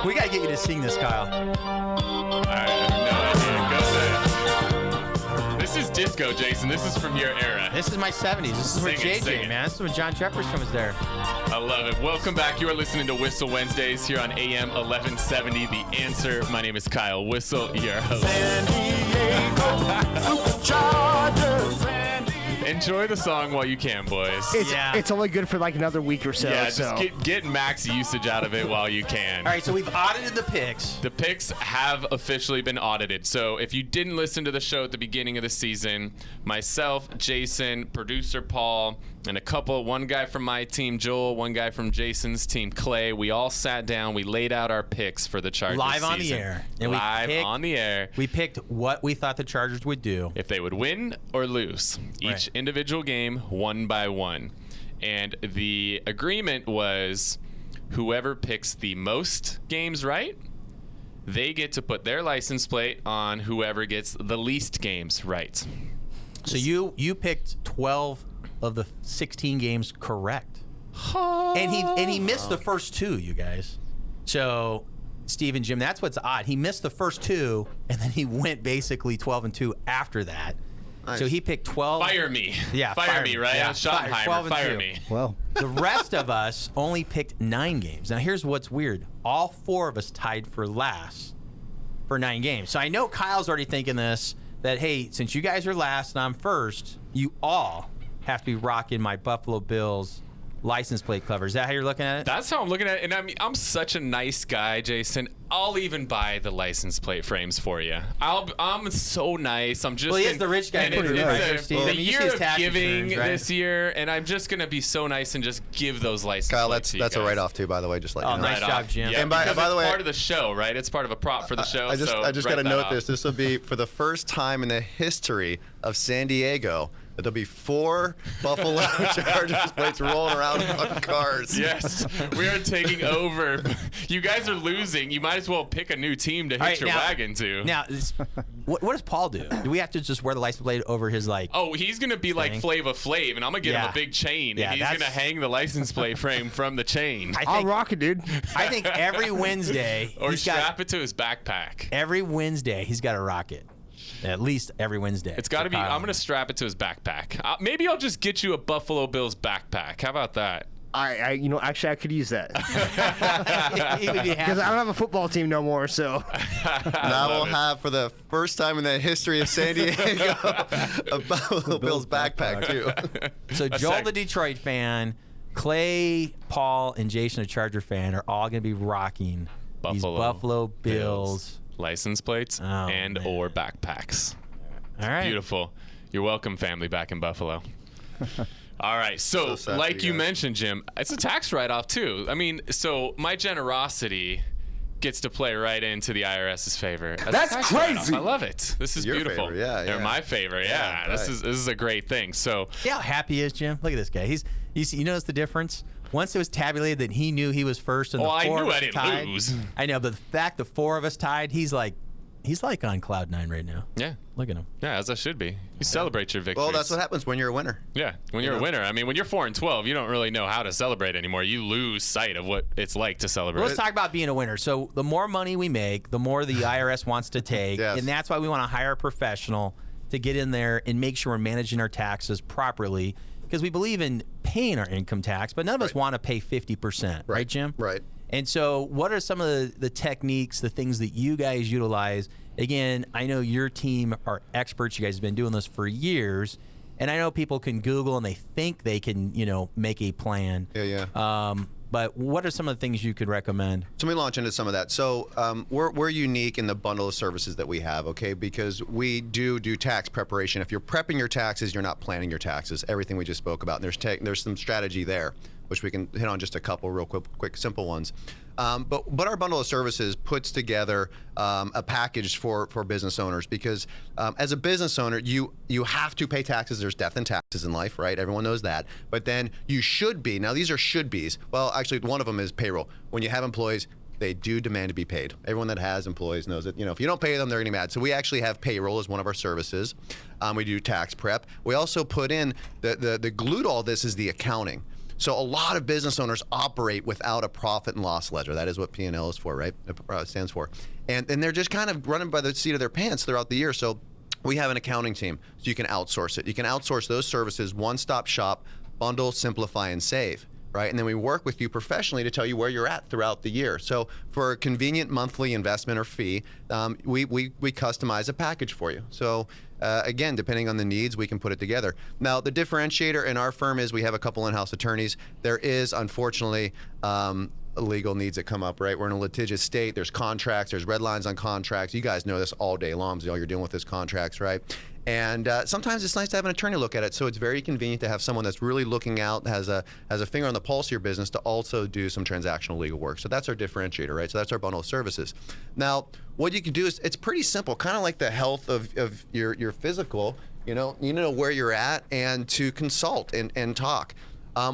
We got to get you to sing this, Kyle. I have no idea. Go ahead. This is disco, Jason. This is from your era. This is my 70s. This is where JJ, man. This is when John Jefferson was there. I love it. Welcome back. You are listening to Whissel Wednesdays here on AM 1170. The Answer. My name is Kyle Whissel, your host. San Diego Superchargers. Enjoy the song while you can, boys. It's only good for like another week or so. Yeah, just get max usage out of it while you can. All right, so we've audited the picks. The picks have officially been audited. So if you didn't listen to the show at the beginning of the season, myself, Jason, producer Paul, and one guy from my team, Joel, one guy from Jason's team, Clay, we all sat down. We laid out our picks for the Chargers Live season. on the air. And on the air. We picked what we thought the Chargers would do. If they would win or lose. Each individual game, one by one. And the agreement was whoever picks the most games right, they get to put their license plate on whoever gets the least games right. So you picked 12 of the 16 games correct. And he missed the first two, you guys. So Steve and Jim, that's what's odd. He missed the first two, and then he went basically 12-2 after that. Nice. So he picked 12. Fire me. Yeah, fire me, right? Yeah, Schottenheimer, fire me. Well, the rest of us only picked 9 games. Now, here's what's weird. All 4 of us tied for last for 9 games. So I know Kyle's already thinking this, that, hey, since you guys are last and I'm first, you all have to be rocking my Buffalo Bills license plate cover. Is that how you're looking at it? That's how I'm looking at it. And I mean, I'm such a nice guy, Jason. I'll even buy the license plate frames for you. I'm so nice. I'm just. Well, he is the rich guy. It's the year of giving this year, and I'm just gonna be so nice and just give those license Kyle, plates. that's a write-off too, by the way. Just like nice job, Jim. Yeah, and by the way, it's part of the show, right? It's part of a prop for the show. I just got to note this. This will be for the first time in the history of San Diego. There'll be 4 Buffalo Chargers plates rolling around on cars. Yes, we are taking over. You guys are losing. You might as well pick a new team to hitch your wagon to. Now, what does Paul do? Do we have to just wear the license plate over his Oh, he's gonna be like Flava Flav, and I'm gonna get him a big chain, and he's gonna hang the license plate frame from the chain. I'll rock it, dude. I think every Wednesday, or strap it to his backpack. Every Wednesday, he's got to rock it. At least every Wednesday. It's got to be. I'm going to strap it to his backpack. Maybe I'll just get you a Buffalo Bills backpack. How about that? Actually, I could use that. He would be happy. Because I don't have a football team no more, so. Now we'll have, for the first time in the history of San Diego, a Buffalo Bills backpack, too. So Joel, the Detroit fan, Clay, Paul, and Jason, a Charger fan, are all going to be rocking these Buffalo Bills license plates or backpacks. All right. Beautiful. You're welcome, family, back in Buffalo. All right. So like you mentioned, Jim, it's a tax write-off, too. I mean, so my generosity gets to play right into the IRS's favor. That's crazy. I love it. This is beautiful. Favor, yeah. They're my favor. Yeah. Right. This is a great thing. So see how happy he is, Jim? Look at this guy. You notice the difference? Once it was tabulated that he knew he was first and the 4 of us tied. I didn't lose. I know, but the fact the 4 of us tied, he's like on cloud 9 right now. Yeah. Look at him. Yeah, as I should be. You celebrate your victories. Well, that's what happens when you're a winner. Yeah, when you're a winner. I mean, when you're 4-12, you don't really know how to celebrate anymore. You lose sight of what it's like to celebrate. Well, let's talk about being a winner. So the more money we make, the more the IRS wants to take. Yes. And that's why we want to hire a professional to get in there and make sure we're managing our taxes properly. Because we believe in paying our income tax, but none of us want to pay 50%. Right, Jim? Right. And so what are some of the techniques, the things that you guys utilize? Again, I know your team are experts. You guys have been doing this for years. And I know people can Google and they think they can, make a plan. Yeah. But what are some of the things you could recommend? So let me launch into some of that. So we're unique in the bundle of services that we have, okay? Because we do tax preparation. If you're prepping your taxes, you're not planning your taxes. Everything we just spoke about. And there's some strategy there, which we can hit on just a couple real quick simple ones. But our bundle of services puts together a package for business owners because as a business owner, you have to pay taxes. There's death and taxes in life, right? Everyone knows that. But then you should be. Now, these are should-bes. Well, actually, one of them is payroll. When you have employees, they do demand to be paid. Everyone that has employees knows that, if you don't pay them, they're going to be mad. So we actually have payroll as one of our services. We do tax prep. We also put in the glue to all this is the accounting. So a lot of business owners operate without a profit and loss ledger. That is what P&L is for, right? It stands for. And they're just kind of running by the seat of their pants throughout the year. So we have an accounting team, so you can outsource it. You can outsource those services, one-stop shop, bundle, simplify, and save. Right, and then we work with you professionally to tell you where you're at throughout the year. So for a convenient monthly investment or fee, we customize a package for you. So again, depending on the needs, we can put it together. Now, the differentiator in our firm is we have a couple in-house attorneys. There is, unfortunately, legal needs that come up, right? We're in a litigious state. There's contracts. There's red lines on contracts. You guys know this all day long because all you're dealing with is contracts, right? And sometimes it's nice to have an attorney look at it. So it's very convenient to have someone that's really looking out, has a finger on the pulse of your business to also do some transactional legal work. So that's our differentiator, right? So that's our bundle of services. Now, what you can do is it's pretty simple, kind of like the health of your physical. You know where you're at and to consult and talk.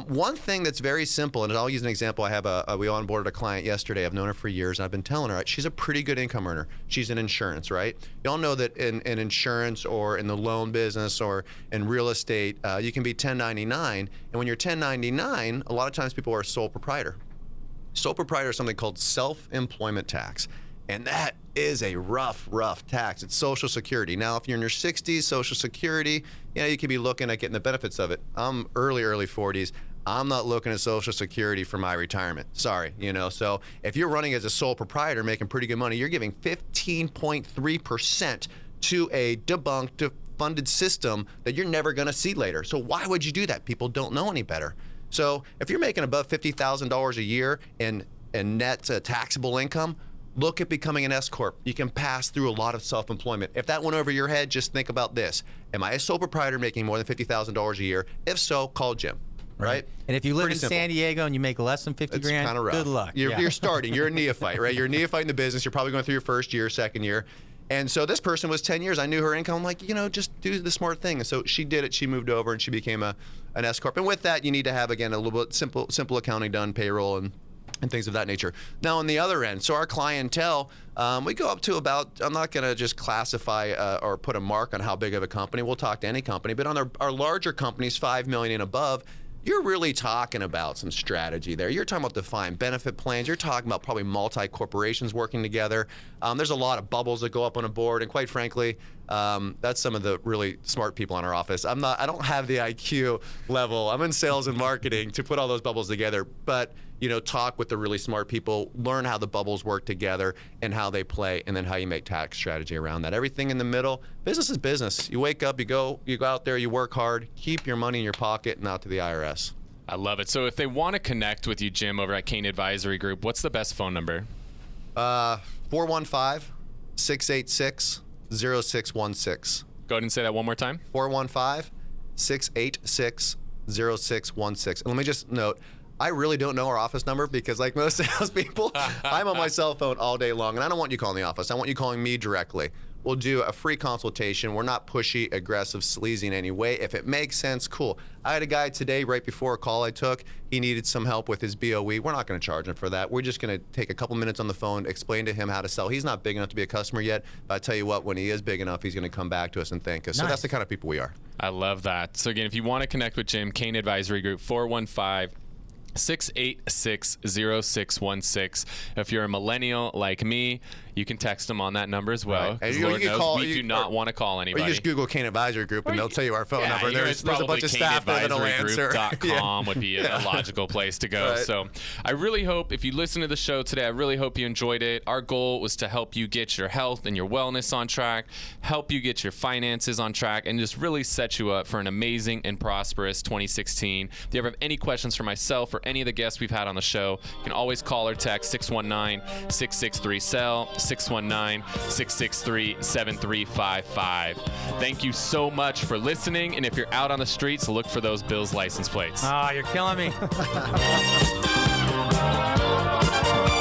One thing that's very simple, and I'll use an example. We onboarded a client yesterday. I've known her for years, and I've been telling her she's a pretty good income earner. She's in insurance, right? You all know that in insurance or in the loan business or in real estate, you can be 1099. And when you're 1099, a lot of times people are a sole proprietor. Sole proprietor is something called self-employment tax. And that is a rough tax. It's Social Security. Now, if you're in your 60s, Social Security, you could be looking at getting the benefits of it. I'm early 40s. I'm not looking at Social Security for my retirement. Sorry, So if you're running as a sole proprietor, making pretty good money, you're giving 15.3% to a debunked, funded system that you're never going to see later. So why would you do that? People don't know any better. So if you're making above $50,000 a year in net taxable income, look at becoming an S Corp. You can pass through a lot of self-employment. If that went over your head, just think about this. Am I a sole proprietor making more than $50,000 a year? If so, call Jim. Right? And if you live Pretty in simple. San Diego and you make less than 50 It's grand, kind of rough. good luck. You're starting. You're a neophyte, right? You're a neophyte in the business. You're probably going through your first year, second year. And so this person was 10 years. I knew her income. I'm like, just do the smart thing. And so she did it. She moved over and she became an S Corp. And with that, you need to have, again, a little bit simple accounting done, payroll, and things of that nature. Now, on the other end, so our clientele, we go up to about, I'm not going to just classify or put a mark on how big of a company. We'll talk to any company. But on our larger companies, $5 million and above, you're really talking about some strategy there. You're talking about defined benefit plans. You're talking about probably multi-corporations working together. There's a lot of bubbles that go up on a board. And quite frankly, that's some of the really smart people in our office. I don't have the IQ level. I'm in sales and marketing to put all those bubbles together. But talk with the really smart people, learn how the bubbles work together and how they play, and then how you make tax strategy around that. Everything in the middle, business is business. You wake up, you go out there, you work hard, keep your money in your pocket, not to the IRS. I love it. So if they want to connect with you, Jim, over at Cain Advisory Group, what's the best phone number? 415-686-0616. Go ahead and say that one more time. 415-686-0616. And let me just note, I really don't know our office number because, like most salespeople, I'm on my cell phone all day long, and I don't want you calling the office. I want you calling me directly. We'll do a free consultation. We're not pushy, aggressive, sleazy in any way. If it makes sense, cool. I had a guy today right before a call I took. He needed some help with his BOE. We're not going to charge him for that. We're just going to take a couple minutes on the phone, explain to him how to sell. He's not big enough to be a customer yet, but I tell you what, when he is big enough, he's going to come back to us and thank us. So that's the kind of people we are. I love that. So again, if you want to connect with Jim, Cain Advisory Group, 415-686-0616. If you're a millennial like me, you can text them on that number as well. Right. And Lord knows we do not want to call anybody. Or you just Google Cain Advisory Group and they'll tell you our phone number. There's a bunch of staff there that'll answer. CainAdvisoryGroup.com would be a logical place to go. Right. So I really hope, if you listen to the show today, I really hope you enjoyed it. Our goal was to help you get your health and your wellness on track, help you get your finances on track, and just really set you up for an amazing and prosperous 2016. If you ever have any questions for myself or any of the guests we've had on the show, you can always call or text 619-663-SELL, 619-663-7355. Thank you so much for listening, and if you're out on the streets, look for those Bills license plates. Oh, you're killing me.